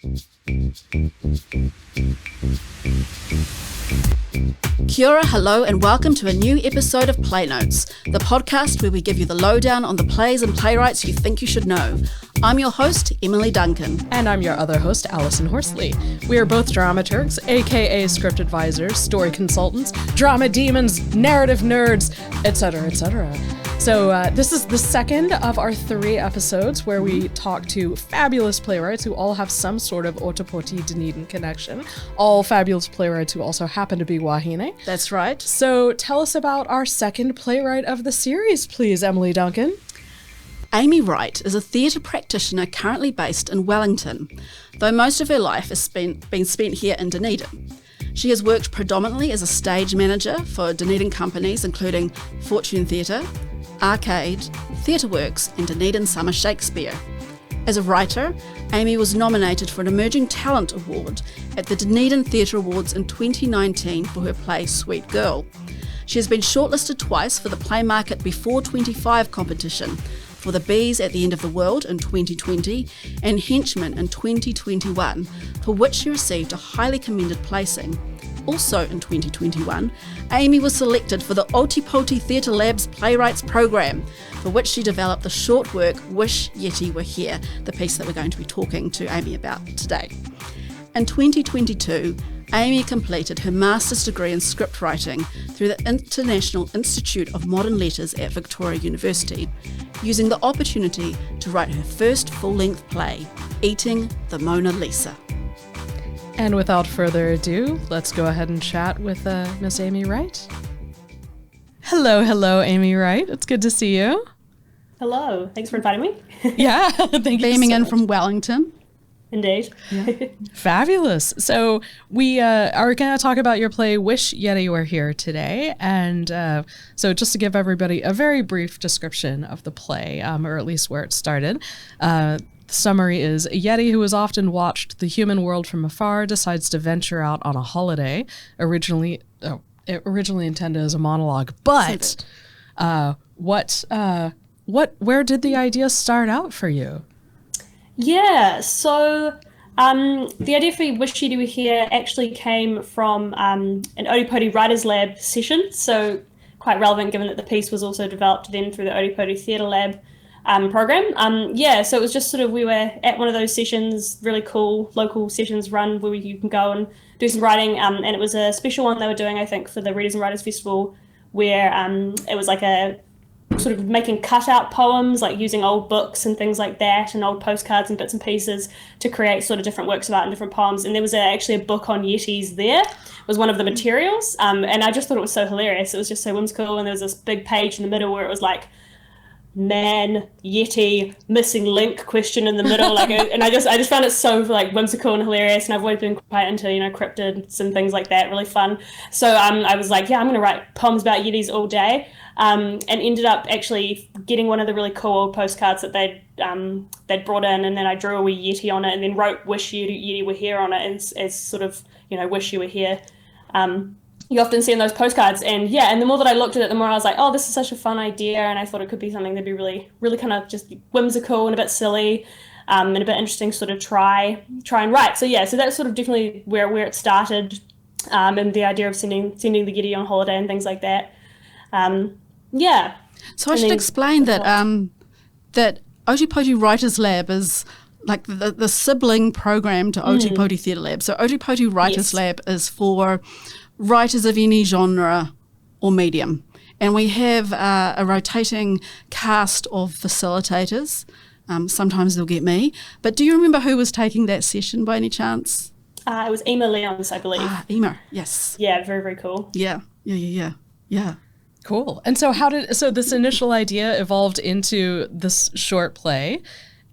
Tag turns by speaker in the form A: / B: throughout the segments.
A: Kia ora, hello, and welcome to a new episode of Play Notes, the podcast where we give you the lowdown on the plays and playwrights you think you should know. I'm your host, Emily Duncan.
B: And I'm your other host, Allison Horsley. We are both dramaturgs, aka script advisors, story consultants, drama demons, narrative nerds, etc., etc. So this is the second of our 3 episodes where we talk to fabulous playwrights who all have some sort of Ōtepoti Dunedin connection. All fabulous playwrights who also happen to be Wahine.
A: That's right.
B: So tell us about our second playwright of the series, please, Emily Duncan.
A: Amy Wright is a theatre practitioner currently based in Wellington, though most of her life has been spent here in Dunedin. She has worked predominantly as a stage manager for Dunedin companies including Fortune Theatre, Arcade, TheatreWorks and Dunedin Summer Shakespeare. As a writer, Amy was nominated for an Emerging Talent Award at the Dunedin Theatre Awards in 2019 for her play Sweet Girl. She has been shortlisted twice for the Playmarket Before 25 competition, for The Bees at the End of the World in 2020 and Henchman in 2021, for which she received a highly commended placing. Also in 2021, Amy was selected for the Ōtepoti Theatre Lab's Playwrights program, for which she developed the short work Wish Yeti Were Here, the piece that we're going to be talking to Amy about today. In 2022, Amy completed her master's degree in scriptwriting through the International Institute of Modern Letters at Victoria University, using the opportunity to write her first full-length play, Eating the Mona Lisa.
B: And without further ado, let's go ahead and chat with Miss Amy Wright. Hello, Amy Wright. It's good to see you.
C: Hello. Thanks for inviting me.
B: Yeah, thank you.
A: Beaming in from Wellington.
C: Indeed.
A: Yeah.
B: Fabulous. So we are going to talk about your play Wish Yeti Were Here today. And so just to give everybody a very brief description of the play, or at least where it started. The summary is: a Yeti who has often watched the human world from afar decides to venture out on a holiday, originally intended as a monologue. But where did the idea start out for you?
C: Yeah, so the idea for Wish Yeti Were Here actually came from an Ōtepoti Writers Lab session, so quite relevant given that the piece was also developed then through the Ōtepoti Theatre Lab program. So it was just sort of, we were at one of those sessions, really cool local sessions run where you can go and do some writing, and it was a special one they were doing, I think, for the Readers and Writers Festival, where it was like a sort of making cutout poems, like using old books and things like that and old postcards and bits and pieces to create sort of different works of art and different poems. And there was actually a book on Yetis there, was one of the materials, and I just thought it was so hilarious. It was just so whimsical, and there was this big page in the middle where it was like, man, Yeti, missing link question in the middle, and I just found it so like whimsical and hilarious, and I've always been quite into cryptids and things like that, really fun. So I was like, yeah, I'm gonna write poems about Yetis all day, and ended up actually getting one of the really cool old postcards that they'd brought in, and then I drew a wee Yeti on it, and then wrote Wish Yeti Were Here on it as sort of wish you were here. You often see in those postcards, and the more that I looked at it, the more I was like, oh, this is such a fun idea, and I thought it could be something that'd be really, really kind of just whimsical and a bit silly, and a bit interesting, sort of try and write. So that's sort of definitely where it started, and the idea of sending the Yeti on holiday and things like that.
A: So I should explain that that Ōtepoti Writers Lab is like the sibling program to Ōtepoti Theatre Lab. So Ōtepoti Writers Lab is for writers of any genre or medium. And we have a rotating cast of facilitators. Sometimes they'll get me. But do you remember who was taking that session by any chance?
C: It was Emma Leons, I believe.
A: Emma, yes.
C: Yeah, very, very cool.
A: Yeah.
B: Cool. And so so this initial idea evolved into this short play,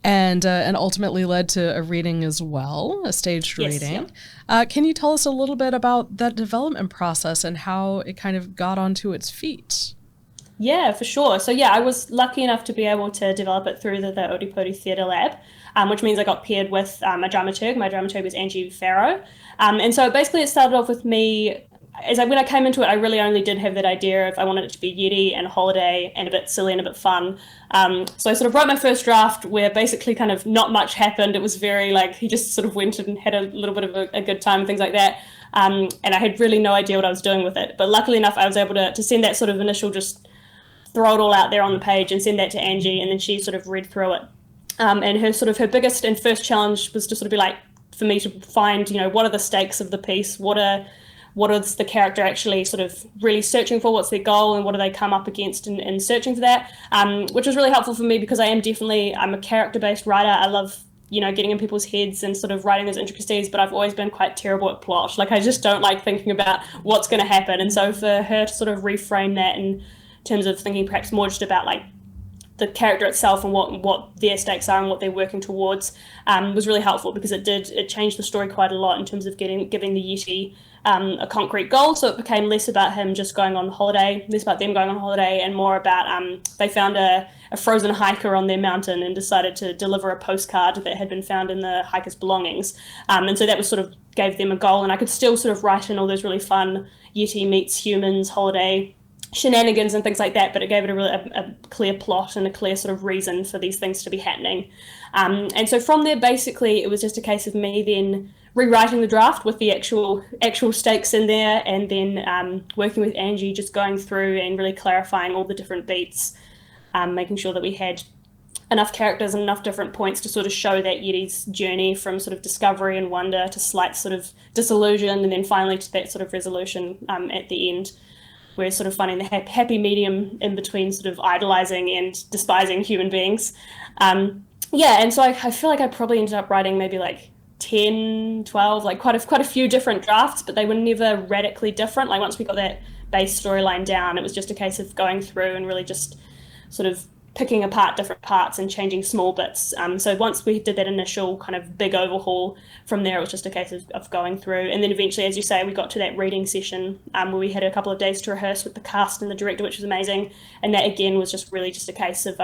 B: and ultimately led to a reading as well, a staged reading. Yeah. Can you tell us a little bit about that development process and how it kind of got onto its feet?
C: Yeah, for sure. So I was lucky enough to be able to develop it through the Ōtepoti Theatre Lab, which means I got paired with a dramaturg. My dramaturg was Angie Farrow. And so basically it started off with me when I came into it, I really only did have that idea of I wanted it to be Yeti and a holiday and a bit silly and a bit fun. So I sort of wrote my first draft where basically kind of not much happened. It was very like he just sort of went and had a little bit of a good time and things like that. And I had really no idea what I was doing with it. But luckily enough, I was able to send that sort of initial, just throw it all out there on the page and send that to Angie, and then she sort of read through it. And her biggest and first challenge was to sort of be like, for me to find, what are the stakes of the piece? What is the character actually sort of really searching for? What's their goal, and what do they come up against in searching for that? Which was really helpful for me because I'm a character-based writer. I love, getting in people's heads and sort of writing those intricacies, but I've always been quite terrible at plot. Like, I just don't like thinking about what's going to happen. And so for her to sort of reframe that in terms of thinking perhaps more just about like the character itself and what their stakes are and what they're working towards was really helpful, because it changed the story quite a lot in terms of giving the Yeti a concrete goal. So it became less about him just going on holiday, less about them going on holiday, and more about they found a frozen hiker on their mountain and decided to deliver a postcard that had been found in the hiker's belongings. And so that was sort of gave them a goal, and I could still sort of write in all those really fun Yeti meets humans holiday shenanigans and things like that, but it gave it a clear plot and a clear sort of reason for these things to be happening. And so from there, basically, it was just a case of me then rewriting the draft with the actual stakes in there, and then working with Angie, just going through and really clarifying all the different beats, making sure that we had enough characters and enough different points to sort of show that Yeti's journey from sort of discovery and wonder to slight sort of disillusion, and then finally to that sort of resolution at the end. We're sort of finding the happy medium in between sort of idolizing and despising human beings. And so I feel like I probably ended up writing maybe like 10, 12, like quite a few different drafts, but they were never radically different. Like once we got that base storyline down, it was just a case of going through and really just sort of picking apart different parts and changing small bits. So once we did that initial kind of big overhaul, from there it was just a case of going through. And then eventually, as you say, we got to that reading session where we had a couple of days to rehearse with the cast and the director, which was amazing. And that again was just really just a case of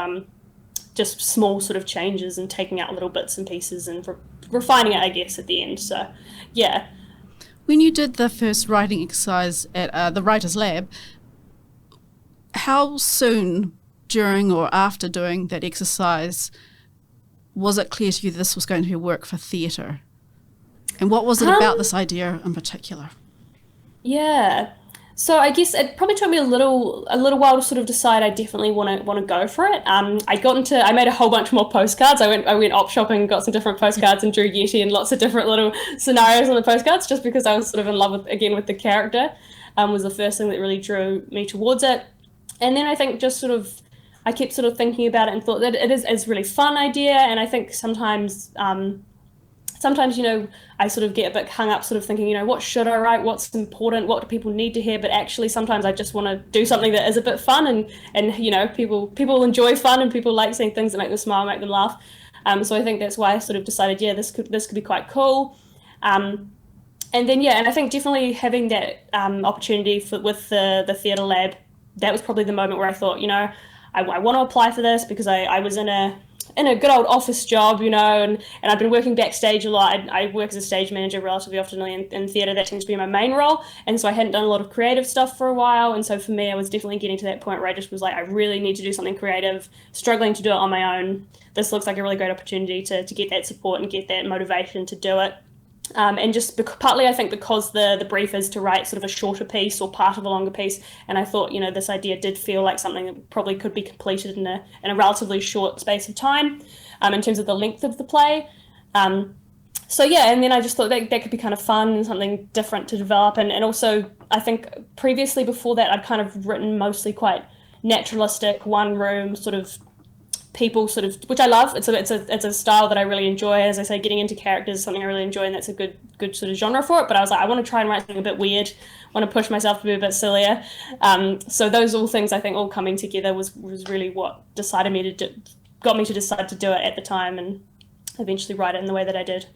C: just small sort of changes and taking out little bits and pieces and refining it, I guess, at the end. So, yeah.
A: When you did the first writing exercise at the Writers' Lab, how soon during or after doing that exercise was it clear to you this was going to be work for theatre? And what was it about this idea in particular?
C: Yeah. So I guess it probably took me a little while to sort of decide I definitely want to go for it. I made a whole bunch more postcards. I went op shopping, got some different postcards, and drew Yeti and lots of different little scenarios on the postcards, just because I was sort of in love with the character. Was the first thing that really drew me towards it. And then I think just sort of I kept sort of thinking about it and thought that it's a really fun idea. And I think sometimes, I sort of get a bit hung up sort of thinking, what should I write? What's important? What do people need to hear? But actually, sometimes I just want to do something that is a bit fun and people enjoy fun, and people like seeing things that make them smile, make them laugh. So I think that's why I sort of decided, this could be quite cool. And I think definitely having that opportunity with the theatre lab, that was probably the moment where I thought, I want to apply for this, because I was in a good old office job, and I've been working backstage a lot. I work as a stage manager relatively often in theatre. That tends to be my main role. And so I hadn't done a lot of creative stuff for a while. And so for me, I was definitely getting to that point where I just was like, I really need to do something creative, struggling to do it on my own. This looks like a really great opportunity to get that support and get that motivation to do it. And just partly, I think, because the brief is to write sort of a shorter piece or part of a longer piece, and I thought, this idea did feel like something that probably could be completed in a relatively short space of time, in terms of the length of the play. And then I just thought that could be kind of fun and something different to develop, and also I think previously before that I'd kind of written mostly quite naturalistic, one room sort of people sort of, which I love. It's a style that I really enjoy. As I say, getting into characters is something I really enjoy, and that's a good sort of genre for it. But I was like, I want to try and write something a bit weird. I want to push myself to be a bit sillier. So those all things, I think, all coming together was really what got me to decide to do it at the time, and eventually write it in the way that I did.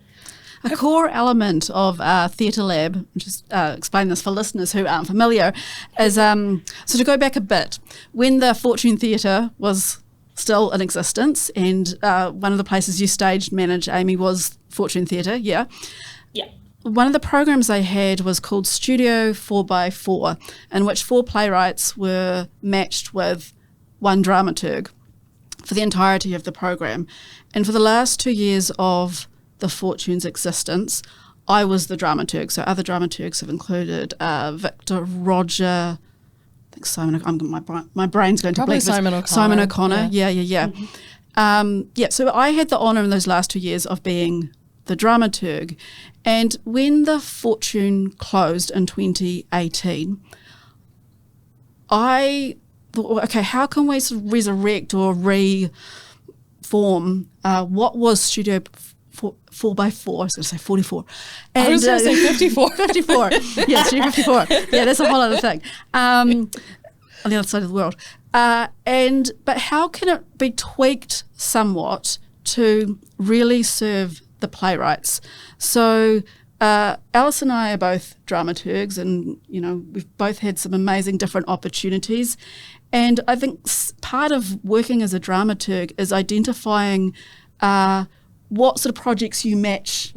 A: A core element of Theatre Lab, just explain this for listeners who aren't familiar, is so to go back a bit, when the Fortune Theatre was still in existence, and one of the places you stage manage, Amy, was Fortune Theatre, yeah?
C: Yeah.
A: one of the programs they had was called Studio 4x4, in which 4 playwrights were matched with one dramaturg for the entirety of the program. And for the last 2 years of the Fortune's existence, I was the dramaturg. So other dramaturgs have included Victor, Roger, I think Simon. My brain's going to
B: probably
A: bleed.
B: Simon O'Connor.
A: Simon O'Connor. Yeah.
C: Mm-hmm.
A: So I had the honour in those last 2 years of being the dramaturg. And when the Fortune closed in 2018, I thought, okay, how can we sort of resurrect or reform what was Studio 4x4? I was going to say 44. And,
B: I was going to say 54.
A: 54. Yeah, Studio 54. Yeah, that's a whole other thing. On the other side of the world. But how can it be tweaked somewhat to really serve the playwrights? So Alice and I are both dramaturgs, and we've both had some amazing different opportunities. And I think part of working as a dramaturg is identifying what sort of projects you match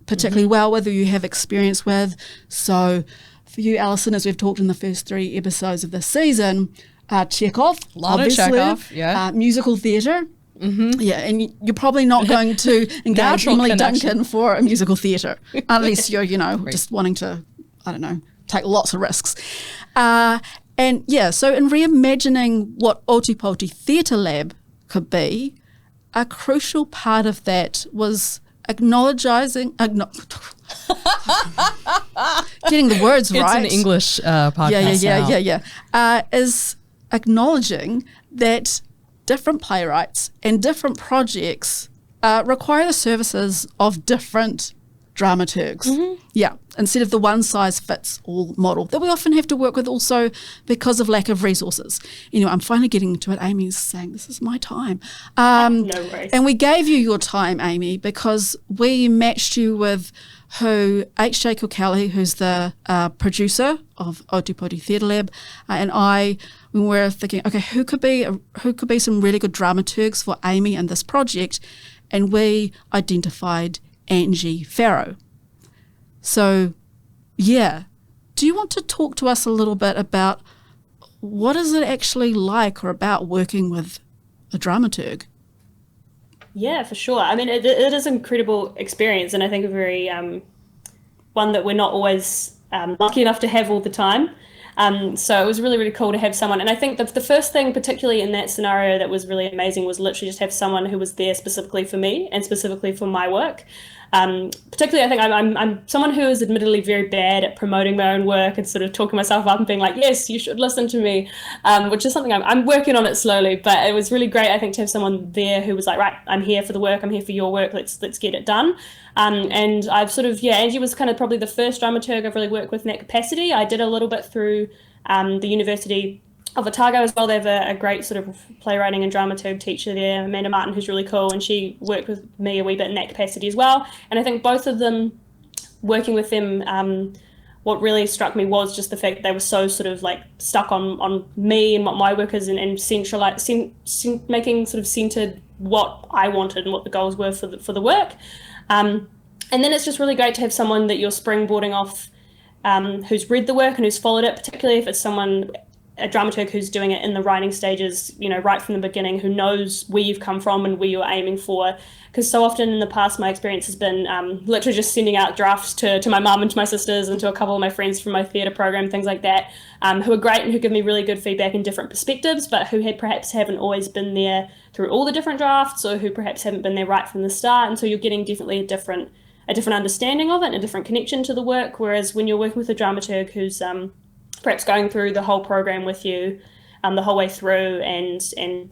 A: particularly well, whether you have experience with. So for you, Alison, as we've talked in the first 3 episodes of this season, Chekhov,
B: a lot of Chekhov, yeah.
A: Musical theatre. Mm-hmm. Yeah, and you're probably not going to engage Emily Duncan for a musical theatre unless you're, just wanting to, take lots of risks. So in reimagining what Ōtepoti Theatre Lab could be, a crucial part of that was getting the words right.
B: It's an English podcast
A: now. Is acknowledging that different playwrights and different projects require the services of different dramaturgs. Mm-hmm. Yeah, instead of the one-size-fits-all model that we often have to work with also because of lack of resources. I'm finally getting to it. Amy's saying, this is my time.
C: No worries.
A: And we gave you your time, Amy, because we matched you with H.J. Kilkelly, who's the producer of Ōtepoti Theatre Lab, and I, when we were thinking, okay, who could be some really good dramaturgs for Amy in this project, and we identified Angie Farrow. So, yeah, do you want to talk to us a little bit about what is it actually like or about working with a dramaturg?
C: Yeah, for sure. I mean, it is an incredible experience, and I think a very one that we're not always lucky enough to have all the time. So it was really, really cool to have someone. And I think the first thing, particularly in that scenario, that was really amazing was literally just have someone who was there specifically for me and specifically for my work. Particularly, I think I'm someone who is admittedly very bad at promoting my own work and sort of talking myself up and being like, yes, you should listen to me, which is something I'm working on it slowly. But it was really great, I think, to have someone there who was like, right, I'm here for the work, I'm here for your work, let's get it done. And I've sort of, Angie was kind of probably the first dramaturg I've really worked with in that capacity. I did a little bit through the University of Otago as well. They have a great sort of playwriting and dramaturg teacher there, Amanda Martin, who's really cool, and she worked with me a wee bit in that capacity as well. And I think both of them, working with them, what really struck me was just the fact that they were so sort of like stuck on me and what my work is, and making sort of centered what I wanted and what the goals were for the work. And then it's just really great to have someone that you're springboarding off, who's read the work and who's followed it, particularly if it's a dramaturg who's doing it in the writing stages, right from the beginning, who knows where you've come from and where you're aiming for. Because so often in the past, my experience has been literally just sending out drafts to my mum and to my sisters and to a couple of my friends from my theatre program, things like that, who are great and who give me really good feedback and different perspectives, but who perhaps haven't always been there through all the different drafts, or who perhaps haven't been there right from the start. And so you're getting definitely a different understanding of it and a different connection to the work. Whereas when you're working with a dramaturg who's perhaps going through the whole program with you the whole way through and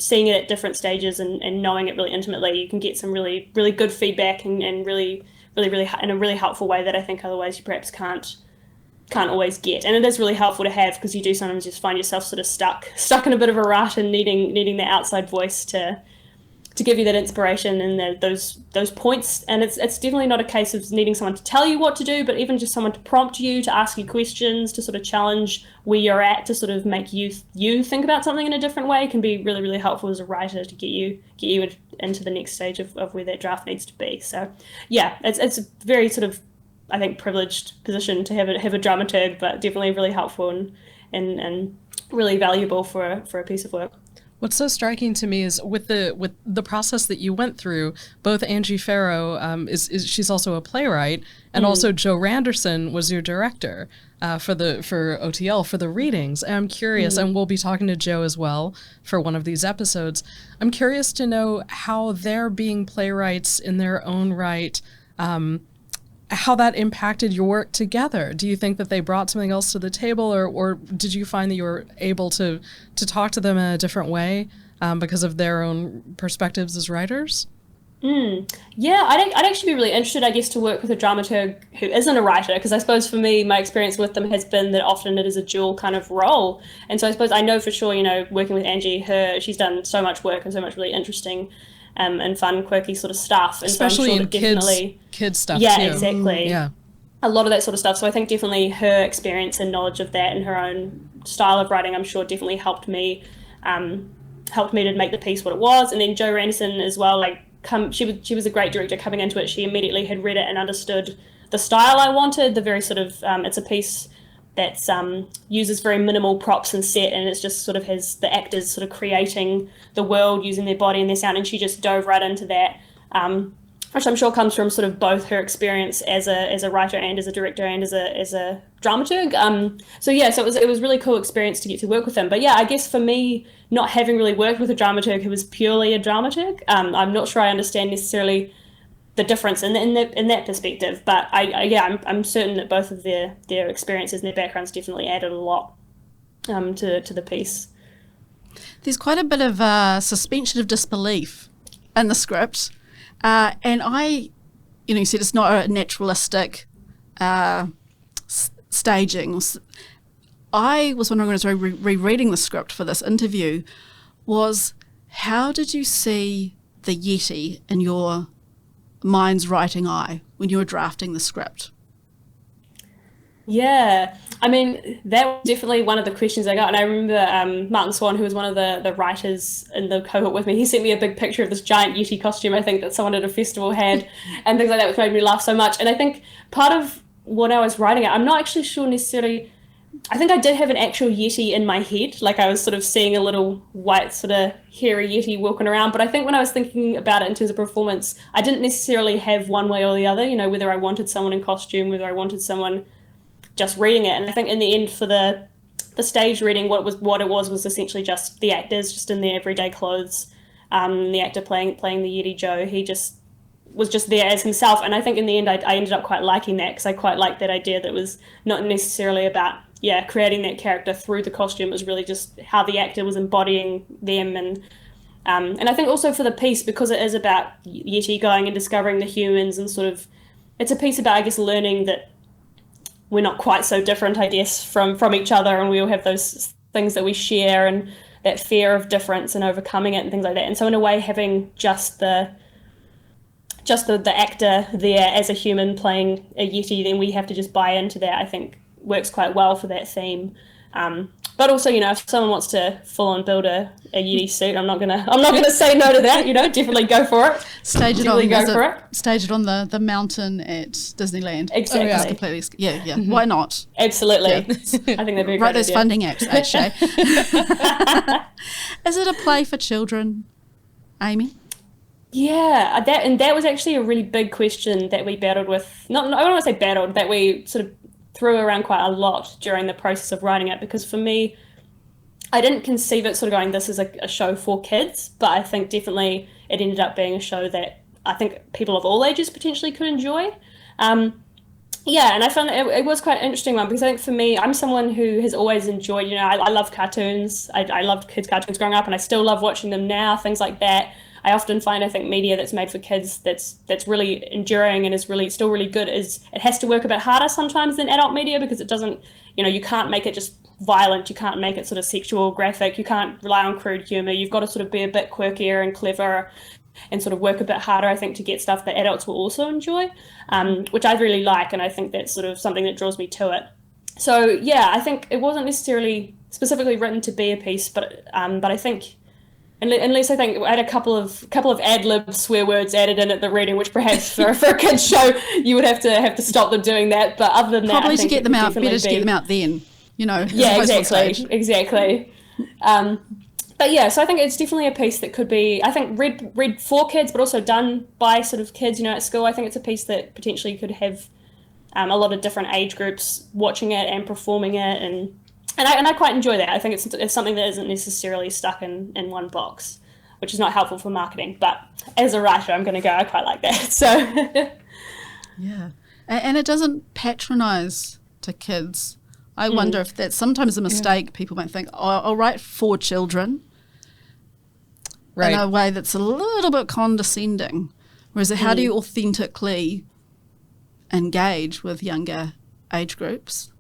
C: seeing it at different stages and knowing it really intimately, you can get some really, really good feedback and really in a really helpful way that I think otherwise you perhaps can't always get. And it is really helpful to have, because you do sometimes just find yourself sort of stuck in a bit of a rut and needing that outside voice to give you that inspiration and those points. And it's definitely not a case of needing someone to tell you what to do, but even just someone to prompt you, to ask you questions, to sort of challenge where you're at, to sort of make you think about something in a different way, can be really, really helpful as a writer to get you into the next stage of where that draft needs to be. So yeah, it's a very sort of I think, privileged position to have a dramaturg, but definitely really helpful and really valuable for a piece of work.
B: What's so striking to me is with the process that you went through, both Angie Farrow she's also a playwright, and also Joe Randerson was your director for OTL for the readings. And I'm curious, and we'll be talking to Joe as well for one of these episodes. I'm curious to know how they're being playwrights in their own right, how that impacted your work together. Do you think that they brought something else to the table, or did you find that you were able to talk to them in a different way because of their own perspectives as writers?
C: Yeah, I'd actually be really interested, I guess, to work with a dramaturg who isn't a writer, because I suppose for me, my experience with them has been that often it is a dual kind of role. And so I suppose I know for sure, working with Angie, she's done so much work and so much really interesting and fun, quirky sort of stuff. And
B: especially
C: so I'm sure
B: in kids stuff
C: yeah,
B: too.
C: Exactly.
B: Yeah.
C: A lot of that sort of stuff. So I think definitely her experience and knowledge of that and her own style of writing, I'm sure, definitely helped me to make the piece what it was. And then Jo Randerson as well, she was a great director coming into it. She immediately had read it and understood the style I wanted, the very sort of, it's a piece that uses very minimal props and set, and it's just sort of has the actors sort of creating the world using their body and their sound, and she just dove right into that, which I'm sure comes from sort of both her experience as a writer and as a director and as a dramaturg. So it was really cool experience to get to work with them. But yeah, I guess for me, not having really worked with a dramaturg who was purely a dramaturg, I'm not sure I understand necessarily the difference in that perspective, but I'm certain that both of their experiences and their backgrounds definitely added a lot to the piece.
A: There's quite a bit of suspension of disbelief in the script, and you said it's not a naturalistic staging. I was wondering when I was rereading the script for this interview, was how did you see the Yeti in your mind's writing eye when you were drafting the script?
C: Yeah, I mean, that was definitely one of the questions I got. And I remember Martin Swan, who was one of the writers in the cohort with me, he sent me a big picture of this giant Yeti costume, I think, that someone at a festival had and things like that, which made me laugh so much. And I think part of when I was writing it, I'm not actually sure necessarily, I think I did have an actual Yeti in my head. Like I was sort of seeing a little white sort of hairy Yeti walking around. But I think when I was thinking about it in terms of performance, I didn't necessarily have one way or the other, whether I wanted someone in costume, whether I wanted someone just reading it. And I think in the end for the stage reading, what it was essentially just the actors just in their everyday clothes. The actor playing the Yeti Joe, he just was just there as himself. And I think in the end I ended up quite liking that, because I quite liked that idea that was not necessarily about creating that character through the costume. It was really just how the actor was embodying them. And I think also for the piece, because it is about Yeti going and discovering the humans, and sort of it's a piece about, I guess, learning that we're not quite so different, I guess, from each other, and we all have those things that we share, and that fear of difference and overcoming it and things like that. And so in a way, having just the actor there as a human playing a Yeti, then we have to just buy into that, I think works quite well for that theme. But also, if someone wants to full on build a Yeti suit, I'm not gonna say no to that. Definitely go for it.
A: Stage it on the mountain at Disneyland.
C: Exactly.
A: It's completely. Yeah. Mm-hmm. Why not?
C: Absolutely.
A: Yeah.
C: I think that'd be a great
A: write those
C: idea.
A: funding apps, actually. Is it a play for children, Amy?
C: Yeah, that was actually a really big question that we battled with. I don't want to say battled, that we sort of threw around quite a lot during the process of writing it, because for me, I didn't conceive it sort of going, this is a show for kids, but I think definitely it ended up being a show that I think people of all ages potentially could enjoy. And I found it was quite an interesting one, because I think for me, I'm someone who has always enjoyed, I love cartoons. I loved kids' cartoons growing up, and I still love watching them now, things like that. I often find, I think, media that's made for kids that's really enduring and is really still really good, is it has to work a bit harder sometimes than adult media, because it doesn't, you can't make it just violent, you can't make it sort of sexual, graphic, you can't rely on crude humor. You've got to sort of be a bit quirkier and clever and sort of work a bit harder, I think, to get stuff that adults will also enjoy, which I really like, and I think that's sort of something that draws me to it. So yeah, I think it wasn't necessarily specifically written to be a piece, but I think unless I think I had a couple of ad-lib swear words added in at the reading, which perhaps for a kid's show you would have to stop them doing that. But other than that,
A: probably
C: I
A: to
C: think
A: get them out, better to get them out then, you know.
C: Yeah, exactly. But yeah, so I think it's definitely a piece that could be, I think, read for kids, but also done by sort of kids, you know, at school. I think it's a piece that potentially could have a lot of different age groups watching it and performing it, and I quite enjoy that. I think it's something that isn't necessarily stuck in one box, which is not helpful for marketing. But as a writer, I'm going to go, I quite like that. So
A: yeah, and it doesn't patronise to kids. I wonder if that's sometimes a mistake. Yeah. People might think, oh, I'll write for children, right, in a way that's a little bit condescending. Whereas how do you authentically engage with younger age groups?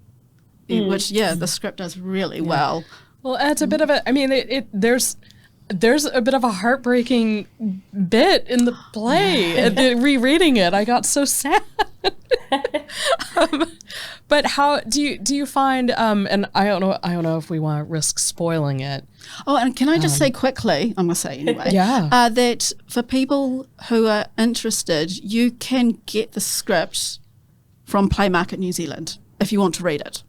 A: Which, the script does really well.
B: Well, it's a bit of a, I mean, there's a bit of a heartbreaking bit in the play. Rereading it, I got so sad. But how do you find? And I don't know if we want to risk spoiling it.
A: Oh, and can I just say quickly? I'm going to say anyway. That for people who are interested, you can get the script from Playmarket New Zealand if you want to read it.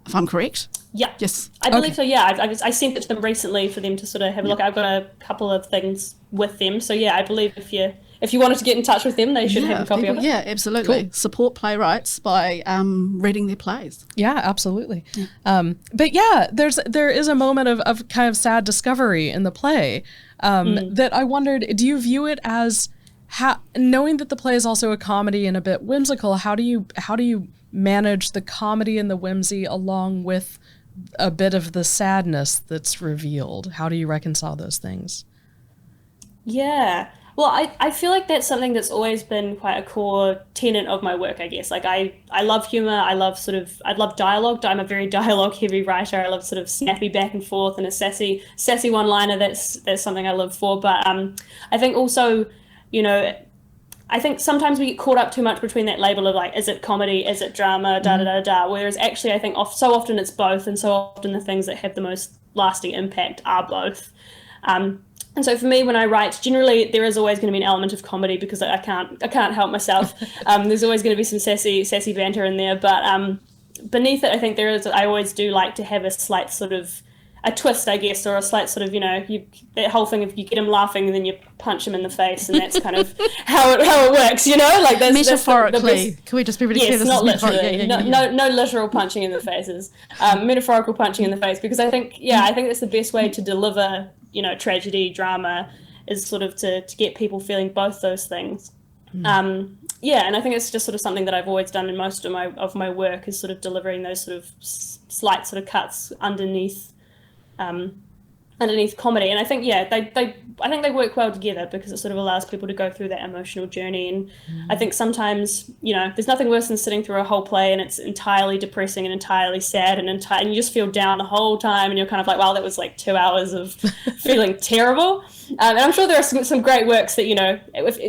A: If I'm correct?
C: Yeah.
A: Yes.
C: I believe so, yeah. I sent it to them recently for them to sort of have a look. I've got a couple of things with them. So, yeah, I believe if you wanted to get in touch with them, they should have a copy of it.
A: Yeah, absolutely. Cool. Support Playwrights by reading their plays.
B: Yeah, absolutely. Yeah. But, yeah, there is a moment of kind of sad discovery in the play that I wondered, do you view it as, knowing that the play is also a comedy and a bit whimsical, how do you manage the comedy and the whimsy along with a bit of the sadness that's revealed? How do you reconcile those things?
C: Yeah. Well, I feel like that's something that's always been quite a core tenet of my work, I guess. Like I love humor. I love dialogue. I'm a very dialogue heavy writer. I love sort of snappy back and forth and a sassy one-liner. That's something I live for. But I think also, you know, I think sometimes we get caught up too much between that label of like, is it comedy, is it drama, whereas actually I think so often it's both, and so often the things that have the most lasting impact are both. And so for me, when I write, generally there is always going to be an element of comedy because I can't help myself. There's always going to be some sassy banter in there, but beneath it, I think I always do like to have a slight sort of a twist, I guess, or a slight sort of, you know, that whole thing of you get him laughing and then you punch him in the face, and that's kind of how it works, you know, like that's
A: metaphorically. Can we just be really clear?
C: Yes, not literally. No literal punching in the faces. Metaphorical punching in the face, because I think that's the best way to deliver, you know, tragedy, drama, is sort of to get people feeling both those things. And I think it's just sort of something that I've always done in most of my work, is sort of delivering those sort of slight sort of cuts underneath comedy. And I think they work well together because it sort of allows people to go through that emotional journey. And I think sometimes, you know, there's nothing worse than sitting through a whole play and it's entirely depressing and entirely sad and you just feel down the whole time, and you're kind of like, wow, that was like 2 hours of feeling terrible. And I'm sure there are some great works that, you know,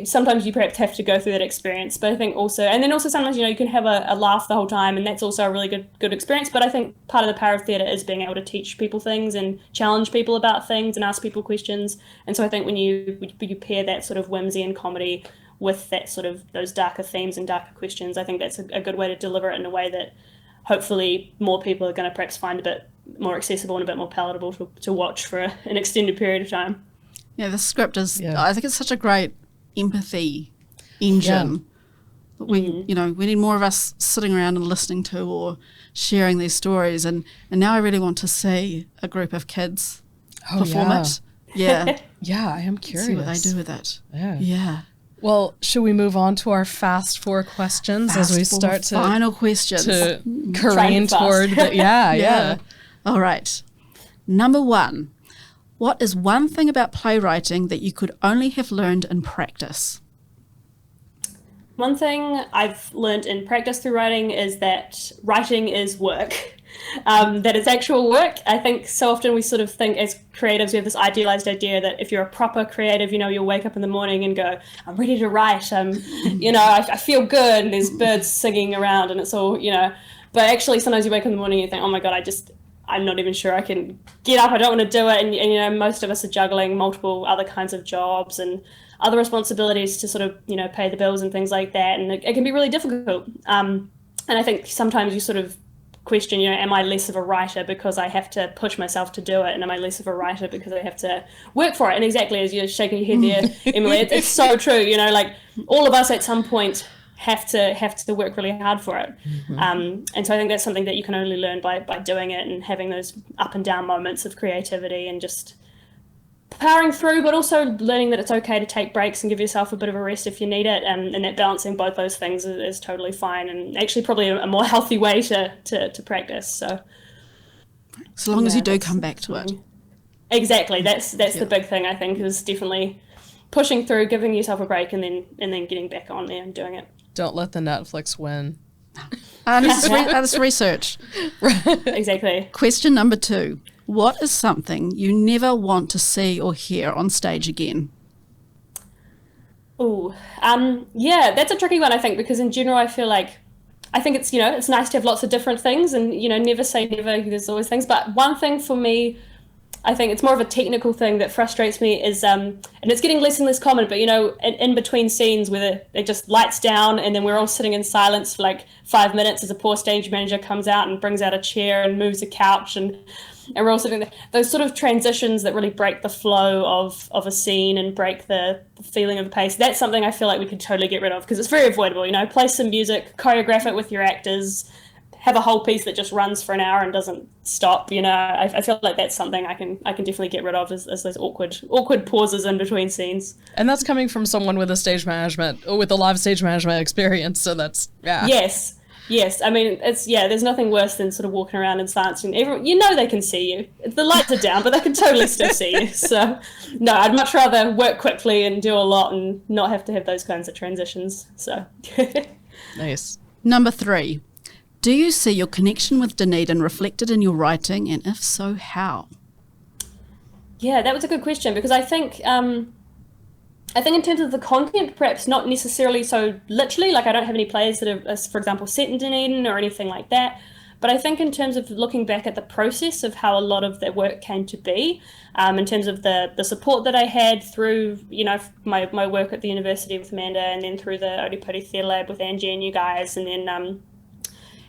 C: sometimes you perhaps have to go through that experience. But I think also sometimes, you know, you can have a laugh the whole time, and that's also a really good experience. But I think part of the power of theatre is being able to teach people things and challenge people about things and ask people questions. And so I think when you pair that sort of whimsy and comedy with that sort of those darker themes and darker questions, I think that's a good way to deliver it in a way that hopefully more people are going to perhaps find a bit more accessible and a bit more palatable to watch for an extended period of time.
A: Yeah, the script is, I think it's such a great empathy engine. Yeah. We need more of us sitting around and listening to or sharing these stories. And now I really want to see a group of kids perform it. Yeah.
B: Yeah, I am curious.
A: See what they do with it. Yeah.
B: Well, should we move on to our fast 4 questions as we start to
A: final questions
B: to careen toward the, yeah.
A: All right. Number 1. What is one thing about playwriting that you could only have learned in practice?
C: One thing I've learned in practice through writing is that writing is work, that it's actual work. I think so often we sort of think as creatives, we have this idealized idea that if you're a proper creative, you know, you'll wake up in the morning and go, I'm ready to write. You know, I feel good, and there's birds singing around and it's all, you know, but actually sometimes you wake up in the morning and you think, oh my God, I'm not even sure I can get up. I don't want to do it. And most of us are juggling multiple other kinds of jobs and other responsibilities to sort of, pay the bills and things like that. And it can be really difficult. And I think sometimes you sort of question, am I less of a writer because I have to push myself to do it? And am I less of a writer because I have to work for it? And exactly as you're shaking your head there, Emily, it's so true. Like all of us at some point have to work really hard for it. And so I think that's something that you can only learn by doing it and having those up and down moments of creativity and just powering through, but also learning that it's okay to take breaks and give yourself a bit of a rest if you need it, and that balancing both those things is totally fine, and actually probably a more healthy way to practice. So
A: long as you do come back to it.
C: Exactly, that's the big thing, I think, is definitely pushing through, giving yourself a break, and then getting back on there and doing it.
B: Don't let the Netflix win.
A: This research.
C: Exactly.
A: Question number 2. What is something you never want to see or hear on stage again?
C: Oh, yeah, that's a tricky one, I think, because in general, I think it's, it's nice to have lots of different things and, never say never, there's always things. But one thing for me, I think it's more of a technical thing that frustrates me is, and it's getting less and less common, but, in between scenes where it just lights down and then we're all sitting in silence for like 5 minutes as a poor stage manager comes out and brings out a chair and moves a couch and we're all sitting there. Those sort of transitions that really break the flow of a scene and break the feeling of the pace, that's something I feel like we could totally get rid of because it's very avoidable. Play some music, choreograph it with your actors, have a whole piece that just runs for an hour and doesn't stop. I feel like that's something I can definitely get rid of as those awkward pauses in between scenes.
B: And that's coming from someone with a live stage management experience. So that's, yeah.
C: Yes, I mean, there's nothing worse than sort of walking around in silence and everyone, they can see you. The lights are down, but they can totally still see you. So, no, I'd much rather work quickly and do a lot and not have to have those kinds of transitions. So,
B: nice.
A: Number 3, do you see your connection with Dunedin reflected in your writing, and if so, how?
C: Yeah, that was a good question because I think in terms of the content, perhaps not necessarily so literally, like I don't have any plays that are, for example, set in Dunedin or anything like that. But I think in terms of looking back at the process of how a lot of that work came to be, in terms of the support that I had through, my work at the university with Amanda and then through the Ōtepoti Theatre Lab with Angie and you guys, and then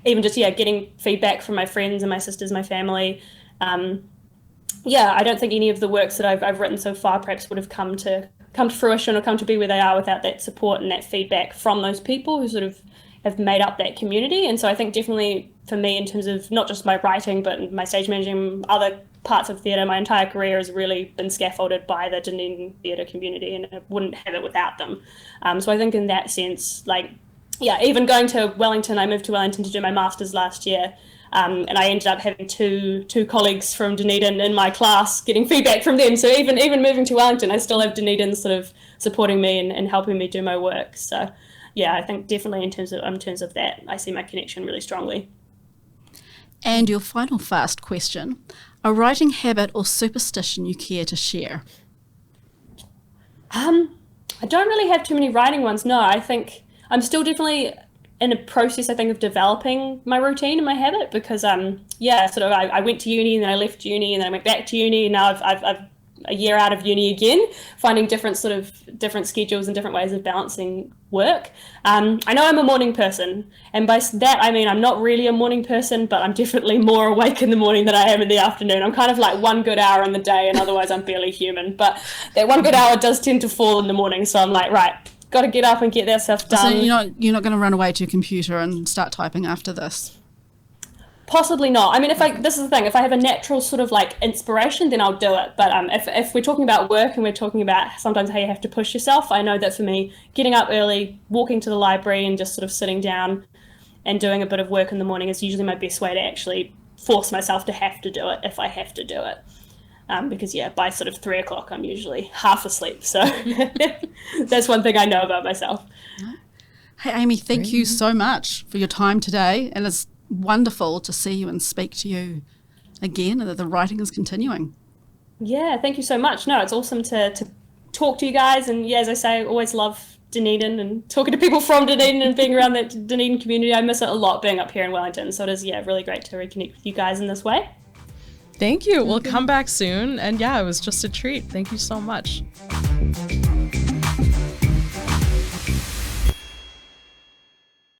C: even just, getting feedback from my friends and my sisters, my family. I don't think any of the works that I've written so far perhaps would have come to fruition or come to be where they are without that support and that feedback from those people who sort of have made up that community. And so I think definitely for me, in terms of not just my writing, but my stage managing, other parts of theatre, my entire career has really been scaffolded by the Dunedin theatre community, and I wouldn't have it without them. So I think in that sense, even going to Wellington, I moved to Wellington to do my master's last year. And I ended up having two colleagues from Dunedin in my class, getting feedback from them. So even moving to Wellington, I still have Dunedin sort of supporting me and helping me do my work. So I think definitely in terms of that, I see my connection really strongly.
A: And your final fast question, a writing habit or superstition you care to share?
C: I don't really have too many writing ones. No, I think I'm still definitely in a process, I think, of developing my routine and my habit because, I went to uni and then I left uni and then I went back to uni and now I've a year out of uni again, finding different schedules and different ways of balancing work. I know I'm a morning person, and by that I mean I'm not really a morning person, but I'm definitely more awake in the morning than I am in the afternoon. I'm kind of like one good hour in the day and otherwise I'm barely human, but that one good hour does tend to fall in the morning, so I'm like, right, got to get up and get that stuff done.
A: So you're not going to run away to your computer and start typing after this?
C: Possibly not. I mean, this is the thing, if I have a natural sort of like inspiration, then I'll do it. But if we're talking about work and we're talking about sometimes how you have to push yourself, I know that for me, getting up early, walking to the library and just sort of sitting down and doing a bit of work in the morning is usually my best way to actually force myself to have to do it if I have to do it. Because by sort of 3 o'clock, I'm usually half asleep. So that's one thing I know about myself.
A: Hey, Amy, thank you so much for your time today. And it's wonderful to see you and speak to you again, and that the writing is continuing.
C: Yeah, thank you so much. No, it's awesome to talk to you guys. And as I say, I always love Dunedin and talking to people from Dunedin and being around that Dunedin community. I miss it a lot being up here in Wellington. So it is, really great to reconnect with you guys in this way.
B: Thank you. We'll come back soon. And yeah, it was just a treat. Thank you so much.